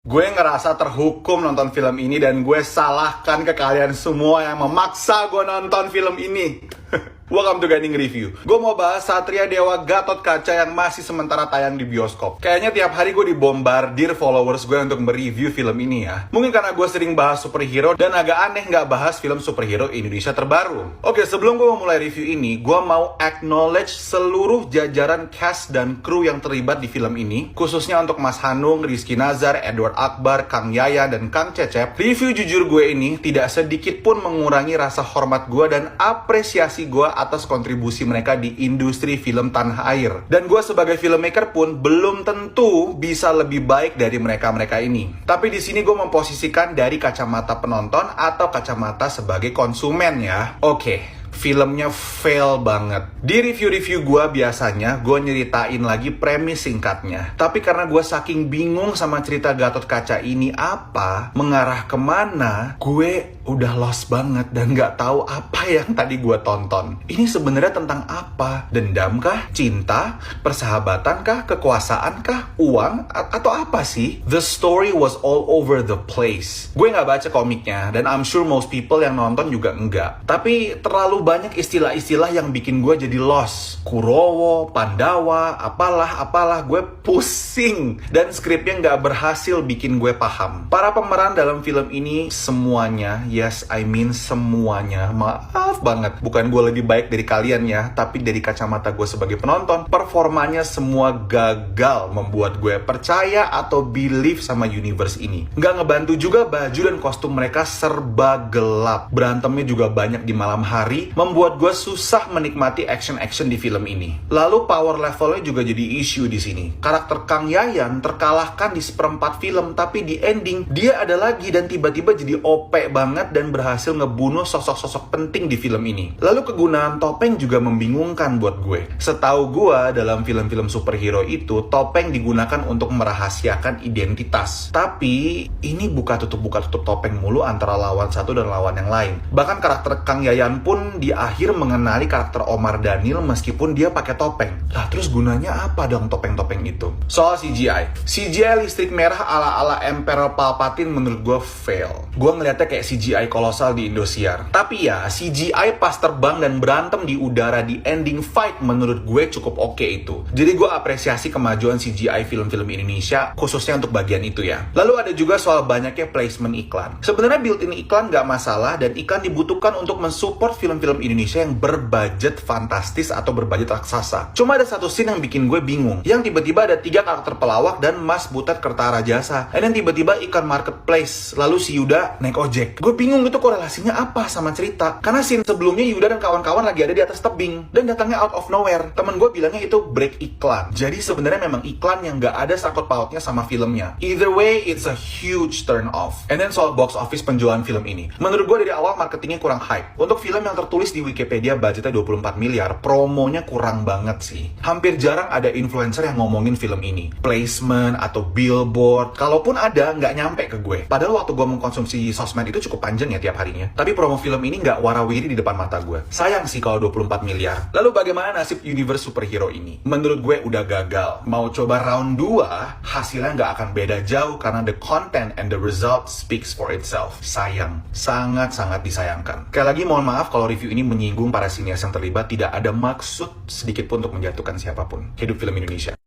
Gue ngerasa terhukum nonton film ini dan gue salahkan ke kalian semua yang memaksa gue nonton film ini. Welcome to Ganding Review. Gue mau bahas Satria Dewa Gatot Kaca yang masih sementara tayang di bioskop. Kayaknya tiap hari gue dibombardir followers gue untuk mereview film ini ya. Mungkin karena gue sering bahas superhero dan agak aneh nggak bahas film superhero Indonesia terbaru. Oke, sebelum gue mulai review ini, gue mau acknowledge seluruh jajaran cast dan kru yang terlibat di film ini. Khususnya untuk Mas Hanung, Rizky Nazar, Edward Akbar, Kang Yaya, dan Kang Cecep. Review jujur gue ini tidak sedikit pun mengurangi rasa hormat gue dan apresiasi gue atas kontribusi mereka di industri film tanah air. Dan gue sebagai filmmaker pun belum tentu bisa lebih baik dari mereka-mereka ini. Tapi di sini gue memposisikan dari kacamata penonton atau kacamata sebagai konsumen ya. Oke. Filmnya fail banget. Di review-review gue biasanya gue nyeritain lagi premis singkatnya. Tapi karena gue saking bingung sama cerita Gatot Kaca ini apa, mengarah kemana, gue udah lost banget dan gak tahu apa yang tadi gue tonton. Ini sebenarnya tentang apa? Dendam kah? Cinta? Persahabatan kah? Kekuasaan kah? Uang? Atau apa sih? The story was all over the place. Gue gak baca komiknya dan I'm sure most people yang nonton juga enggak. Tapi terlalu banyak istilah-istilah yang bikin gue jadi lost. Kurowo, Pandawa, apalah, gue pusing. Dan skripnya nggak berhasil bikin gue paham. Para pemeran dalam film ini semuanya, yes I mean semuanya, maaf banget, bukan gue lebih baik dari kalian ya, tapi dari kacamata gue sebagai penonton, performanya semua gagal membuat gue percaya atau believe sama universe ini. Nggak ngebantu juga baju dan kostum mereka serba gelap. Berantemnya juga banyak di malam hari, membuat gue susah menikmati action-action di film ini. Lalu power levelnya juga jadi isu di sini. Karakter Kang Yayan terkalahkan di seperempat film, tapi di ending dia ada lagi dan tiba-tiba jadi OP banget dan berhasil ngebunuh sosok-sosok penting di film ini. Lalu kegunaan topeng juga membingungkan buat gue. Setahu gue dalam film-film superhero itu topeng digunakan untuk merahasiakan identitas. Tapi ini buka tutup topeng mulu antara lawan satu dan lawan yang lain. Bahkan karakter Kang Yayan pun di akhir mengenali karakter Omar Daniel meskipun dia pakai topeng. Lah terus gunanya apa dong topeng-topeng itu? Soal CGI listrik merah ala-ala Emperor Palpatine menurut gue fail. Gue ngeliatnya kayak CGI kolosal di Indosiar. Tapi ya CGI pas terbang dan berantem di udara di ending fight menurut gue cukup oke itu. Jadi gue apresiasi kemajuan CGI film-film Indonesia khususnya untuk bagian itu ya. Lalu ada juga soal banyaknya placement iklan. Sebenarnya built-in iklan gak masalah dan iklan dibutuhkan untuk mensupport film-film Indonesia yang berbudget fantastis atau berbudget raksasa. Cuma ada satu scene yang bikin gue bingung. Yang tiba-tiba ada 3 karakter pelawak dan Mas Butet Kertarajasa. Dan tiba-tiba iklan marketplace. Lalu si Yuda naik ojek. Gue bingung itu korelasinya apa sama cerita. Karena scene sebelumnya Yuda dan kawan-kawan lagi ada di atas tebing. Dan datangnya out of nowhere. Temen gue bilangnya itu break iklan. Jadi sebenarnya memang iklan yang gak ada sangkut pautnya sama filmnya. Either way, it's a huge turn off. And then soal box office penjualan film ini. Menurut gue dari awal marketingnya kurang hype. Untuk film yang tertulis di Wikipedia budgetnya 24 miliar, promonya kurang banget sih. Hampir jarang ada influencer yang ngomongin film ini. Placement atau billboard, kalaupun ada, nggak nyampe ke gue. Padahal waktu gue mengkonsumsi sosmed itu cukup panjang ya tiap harinya. Tapi promo film ini nggak warawiri di depan mata gue. Sayang sih kalau 24 miliar. Lalu bagaimana nasib universe superhero ini? Menurut gue udah gagal. Mau coba round 2, hasilnya nggak akan beda jauh karena the content and the result speaks for itself. Sayang. Sangat-sangat disayangkan. Sekali lagi mohon maaf kalau review ini menyinggung para sinias yang terlibat. Tidak ada maksud sedikit pun untuk menjatuhkan siapapun. Hidup film Indonesia.